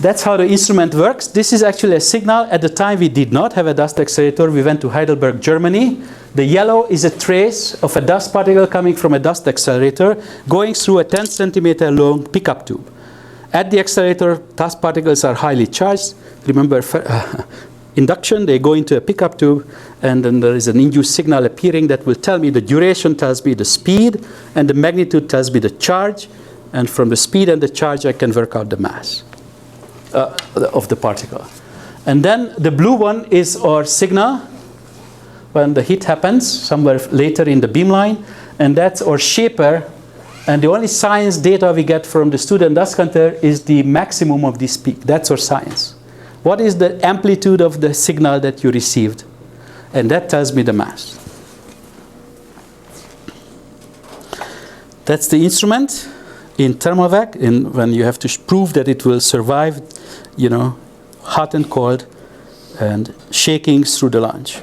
That's how the instrument works. This is actually a signal. At the time, we did not have a dust accelerator. We went to Heidelberg, Germany. The yellow is a trace of a dust particle coming from a dust accelerator going through a 10 centimeter long pickup tube. At the accelerator, dust particles are highly charged. Remember, induction, they go into a pickup tube, and then there is an induced signal appearing that will tell me the duration, tells me the speed, and the magnitude tells me the charge. And from the speed and the charge, I can work out the mass of the particle. And then the blue one is our signal when the hit happens, somewhere later in the beamline, and that's our shaper. And the only science data we get from the student dust counter is the maximum of this peak. That's our science. What is the amplitude of the signal that you received? And that tells me the mass. That's the instrument in thermovac, when you have to prove that it will survive, hot and cold and shaking through the launch.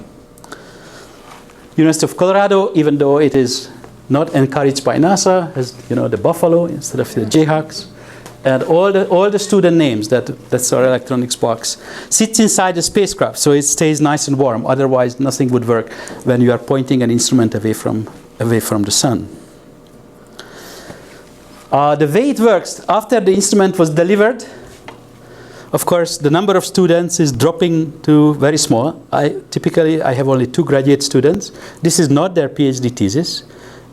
University of Colorado, even though it is not encouraged by NASA, has the buffalo instead of the Jayhawks. And all the student names, that's our electronics box, sits inside the spacecraft, so it stays nice and warm. Otherwise, nothing would work when you are pointing an instrument away from the sun. The way it works, after the instrument was delivered, of course, the number of students is dropping to very small. Typically, I have only 2 graduate students. This is not their PhD thesis.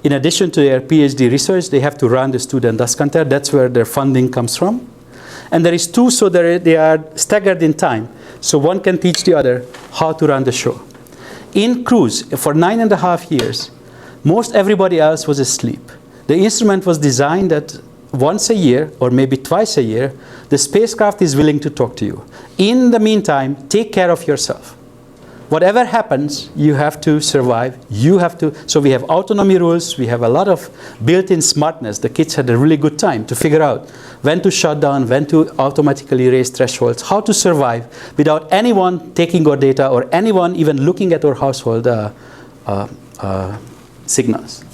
In addition to their PhD research, they have to run the student dust counter. That's where their funding comes from. And there is 2, so they are staggered in time. So one can teach the other how to run the show. In cruise, for 9.5 years, most everybody else was asleep. The instrument was designed that once a year, or maybe twice a year, the spacecraft is willing to talk to you. In the meantime, take care of yourself. Whatever happens, you have to survive. So we have autonomy rules. We have a lot of built-in smartness. The kids had a really good time to figure out when to shut down, when to automatically raise thresholds, how to survive without anyone taking our data or anyone even looking at our household signals.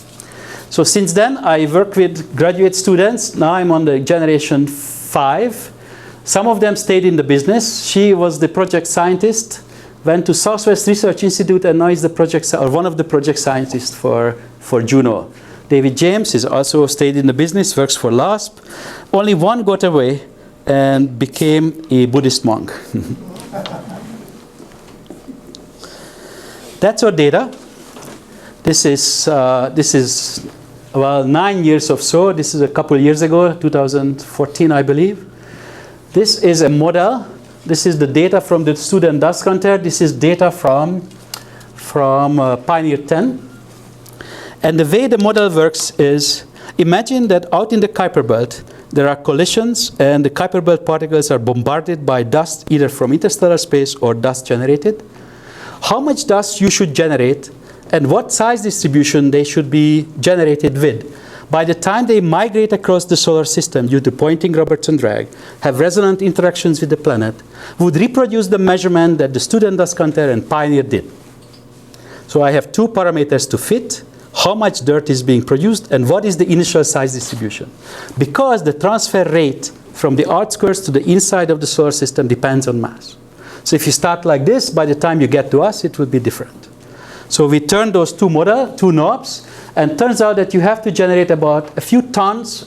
So since then, I work with graduate students. Now I'm on the generation 5. Some of them stayed in the business. She was the project scientist, went to Southwest Research Institute, and now is one of the project scientists for Juno. David James has also stayed in the business, works for LASP. Only one got away and became a Buddhist monk. That's our data. This is 9 years or so. This is a couple years ago, 2014, I believe. This is a model. This is the data from the student dust counter. This is data from Pioneer 10. And the way the model works is, imagine that out in the Kuiper belt, there are collisions, and the Kuiper belt particles are bombarded by dust, either from interstellar space or dust generated. How much dust you should generate, and what size distribution they should be generated with. By the time they migrate across the solar system due to Poynting, Robertson drag, have resonant interactions with the planet, would reproduce the measurement that the student dust counter and Pioneer did. So I have 2 parameters to fit: how much dirt is being produced and what is the initial size distribution. Because the transfer rate from the outskirts to the inside of the solar system depends on mass. So if you start like this, by the time you get to us, it will be different. So we turn those 2 knobs, and turns out that you have to generate about a few tons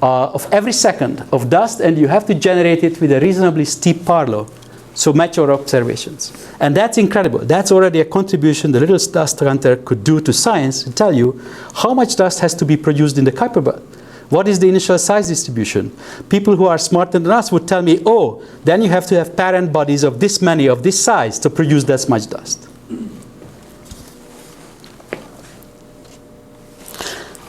of every second of dust, and you have to generate it with a reasonably steep power law. So match our observations. And that's incredible. That's already a contribution the little dust counter could do to science and tell you how much dust has to be produced in the Kuiper belt. What is the initial size distribution? People who are smarter than us would tell me, oh, then you have to have parent bodies of this many, of this size, to produce that much dust.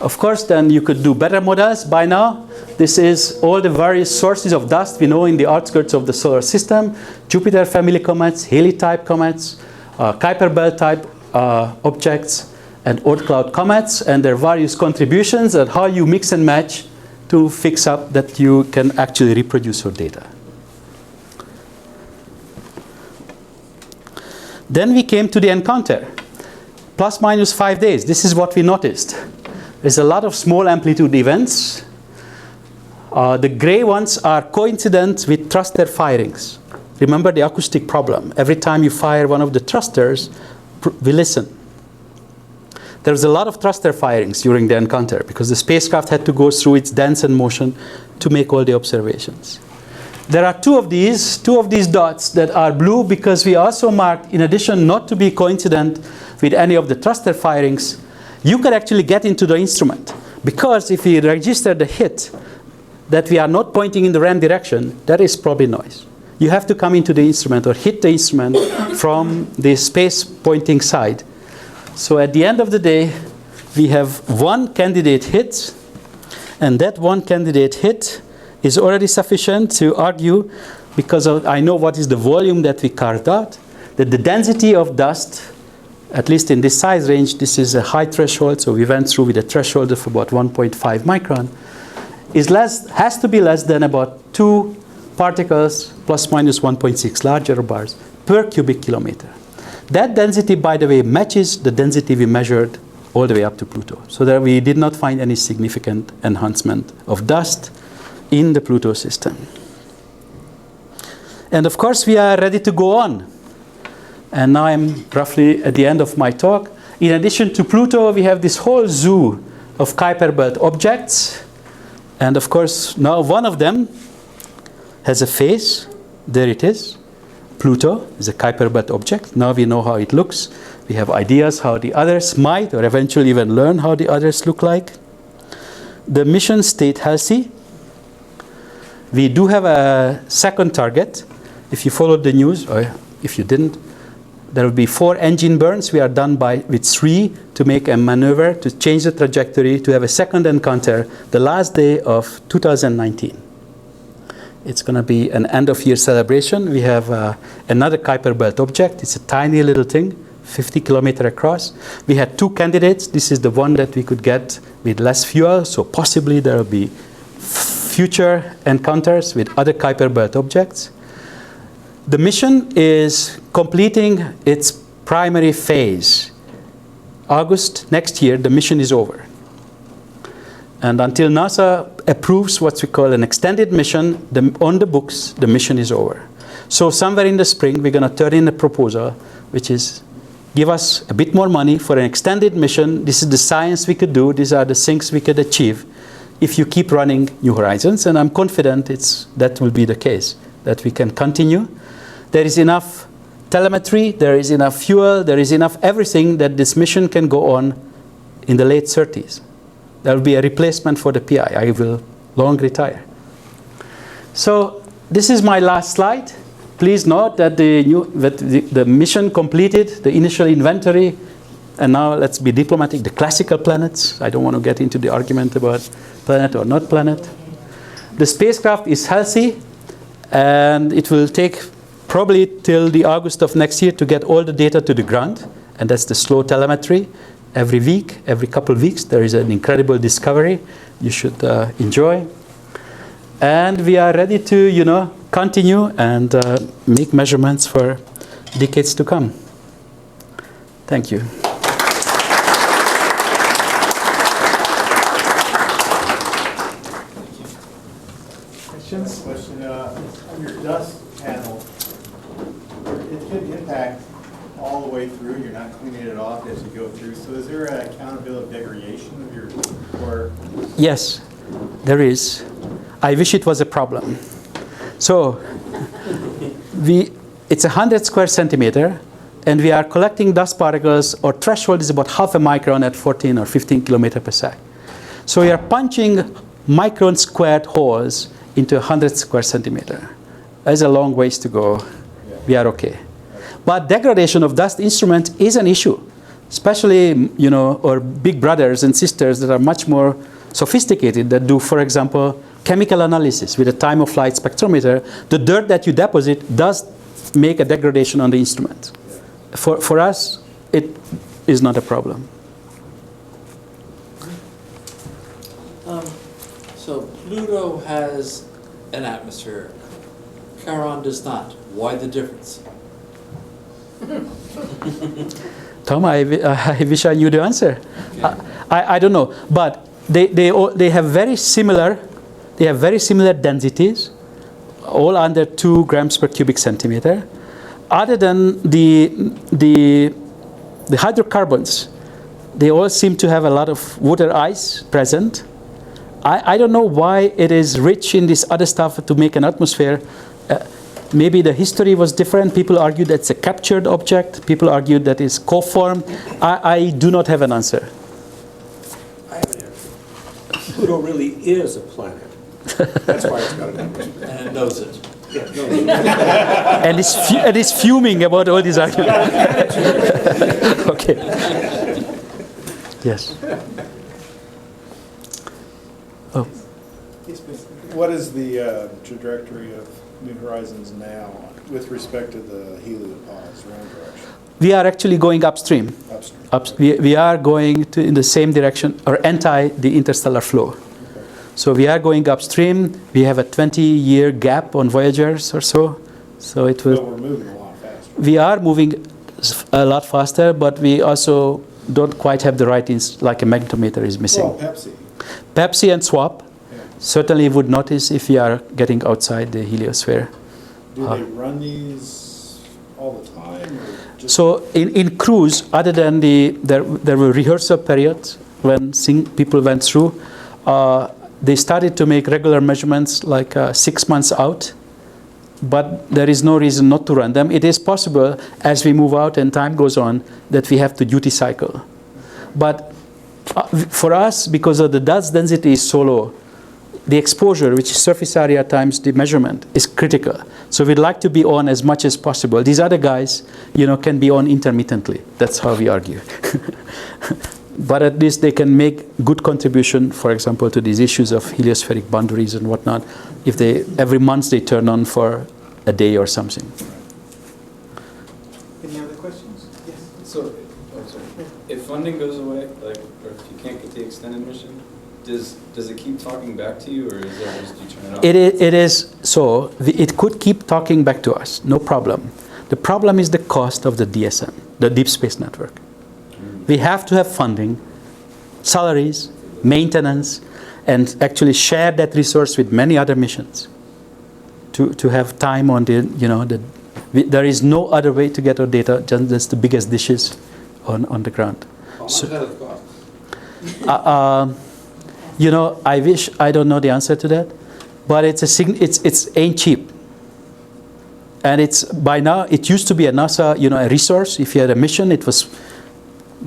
Of course, then you could do better models by now. This is all the various sources of dust we know in the outskirts of the solar system. Jupiter family comets, Halley-type comets, Kuiper belt-type objects, and Oort cloud comets, and their various contributions and how you mix and match to fix up that you can actually reproduce your data. Then we came to the encounter. Plus minus 5 days. This is what we noticed. There's a lot of small amplitude events. The gray ones are coincident with thruster firings. Remember the acoustic problem. Every time you fire one of the thrusters, we listen. There was a lot of thruster firings during the encounter because the spacecraft had to go through its dance and motion to make all the observations. There are two of these dots that are blue because we also marked, in addition not to be coincident with any of the thruster firings, you could actually get into the instrument. Because if we register the hit that we are not pointing in the RAM direction, that is probably noise. You have to come into the instrument or hit the instrument from the space pointing side. So at the end of the day, we have one candidate hit, and that one candidate hit is already sufficient to argue, because I know what is the volume that we carved out, that the density of dust, at least in this size range, this is a high threshold, so we went through with a threshold of about 1.5 micron, has to be less than about 2 particles plus minus 1.6 larger bars per cubic kilometer. That density, by the way, matches the density we measured all the way up to Pluto. So that we did not find any significant enhancement of dust in the Pluto system. And of course, we are ready to go on. And now I'm roughly at the end of my talk. In addition to Pluto, we have this whole zoo of Kuiper belt objects. And of course, now one of them has a face. There it is. Pluto is a Kuiper belt object. Now we know how it looks. We have ideas how the others might, or eventually even learn how the others look like. The mission stayed healthy. We do have a second target. If you followed the news, or if you didn't, there will be 4 engine burns. We are done with 3 to make a maneuver to change the trajectory to have a second encounter the last day of 2019. It's going to be an end-of-year celebration. We have another Kuiper belt object. It's a tiny little thing, 50 kilometers across. We had 2 candidates. This is the one that we could get with less fuel, so possibly there will be future encounters with other Kuiper belt objects. The mission is completing its primary phase. August next year, the mission is over. And until NASA approves what we call an extended mission, on the books, the mission is over. So somewhere in the spring, we're going to turn in a proposal, which is give us a bit more money for an extended mission. This is the science we could do. These are the things we could achieve if you keep running New Horizons. And I'm confident that will be the case, that we can continue. There is enough telemetry, there is enough fuel, there is enough everything that this mission can go on in the late 30s. There will be a replacement for the PI. I will long retire. So this is my last slide. Please note that the mission completed the initial inventory. And now let's be diplomatic. The classical planets. I don't want to get into the argument about planet or not planet. The spacecraft is healthy. And it will take probably till the August of next year to get all the data to the ground. And that's the slow telemetry. Every week, every couple of weeks, there is an incredible discovery you should enjoy. And we are ready to, continue and make measurements for decades to come. Thank you. Questions? Question, on your dust panel, it could impact all the way through. You're not cleaning it off as you go through. So is there a countability of degradation of your, or? Yes, there is. I wish it was a problem. So it's 100 square centimeter, and we are collecting dust particles. Our threshold is about half a micron at 14 or 15 kilometers per second. So we are punching micron squared holes into 100 square centimeter. There's a long ways to go. We are okay. But degradation of dust instruments is an issue, especially, our big brothers and sisters that are much more sophisticated, that do, for example, chemical analysis with a time of flight spectrometer. The dirt that you deposit does make a degradation on the instrument. For us, it is not a problem. So Pluto has an atmosphere. Charon does not. Why the difference? Tom, I wish I knew the answer. Okay. I don't know, but they have very similar densities, all under 2 grams per cubic centimeter. Other than the hydrocarbons, they all seem to have a lot of water ice present. I don't know why it is rich in this other stuff to make an atmosphere. Maybe the history was different. People argued that it's a captured object. People argued that it's co-formed. I do not have an answer. I have an answer. Pluto really is a planet. That's why it's got an atmosphere. And it knows it. Yeah, no, And it's fuming about all these arguments. Okay. Yes. Oh. What is the trajectory of New Horizons now with respect to the heliopause round direction? We are actually going upstream. Upstream. We are going in the same direction, or anti the interstellar flow. Okay. So we are going upstream. We have a 20-year gap on Voyagers or so. So it will. But we're moving a lot faster. We are moving a lot faster, but we also don't quite have the right, like a magnetometer is missing. Well, Pepsi. Pepsi and SWAP Yeah. certainly would notice if we are getting outside the heliosphere. Do they run these all the time? Or just So in cruise, other than there were rehearsal periods when people went through, they started to make regular measurements like 6 months out, but there is no reason not to run them. It is possible as we move out and time goes on that we have to duty cycle. But for us, because of the dust density is so low, the exposure, which is surface area times the measurement, is critical. So we'd like to be on as much as possible. These other guys, can be on intermittently. That's how we argue. But at least they can make good contribution, for example, to these issues of heliospheric boundaries and whatnot, if every month they turn on for a day or something. Any other questions? Yes. So, if funding goes away, or if you can't get the extended mission, does it keep talking back to you, or is it just you turn it off? It is so. It could keep talking back to us, no problem. The problem is the cost of the DSN, the Deep Space Network. We have to have funding, salaries, maintenance, and actually share that resource with many other missions to have time on there is no other way to get our data, just the biggest dishes on the ground. How much does it cost? I don't know the answer to that, but it's ain't cheap. And it's by now, it used to be a NASA, a resource. If you had a mission, it was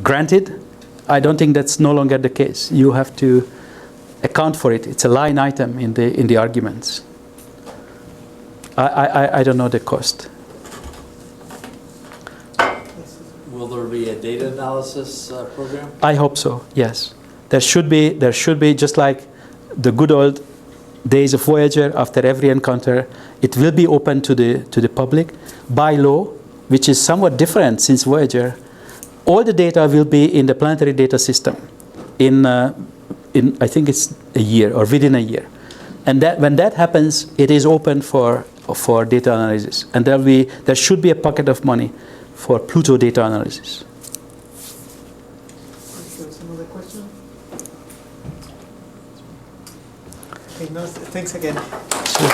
granted. I don't think that's no longer the case. You have to account for it. It's a line item in the arguments. I don't know the cost. Will there be a data analysis program? I hope so. Yes, there should be just like the good old days of Voyager. After every encounter, it will be open to the public by law, which is somewhat different since Voyager. All the data will be in the planetary data system in I think it's a year or within a year, and when that happens, it is open for data analysis, and there should be a pocket of money for Pluto data analysis. Some other question? Okay, no, thanks again. Sure.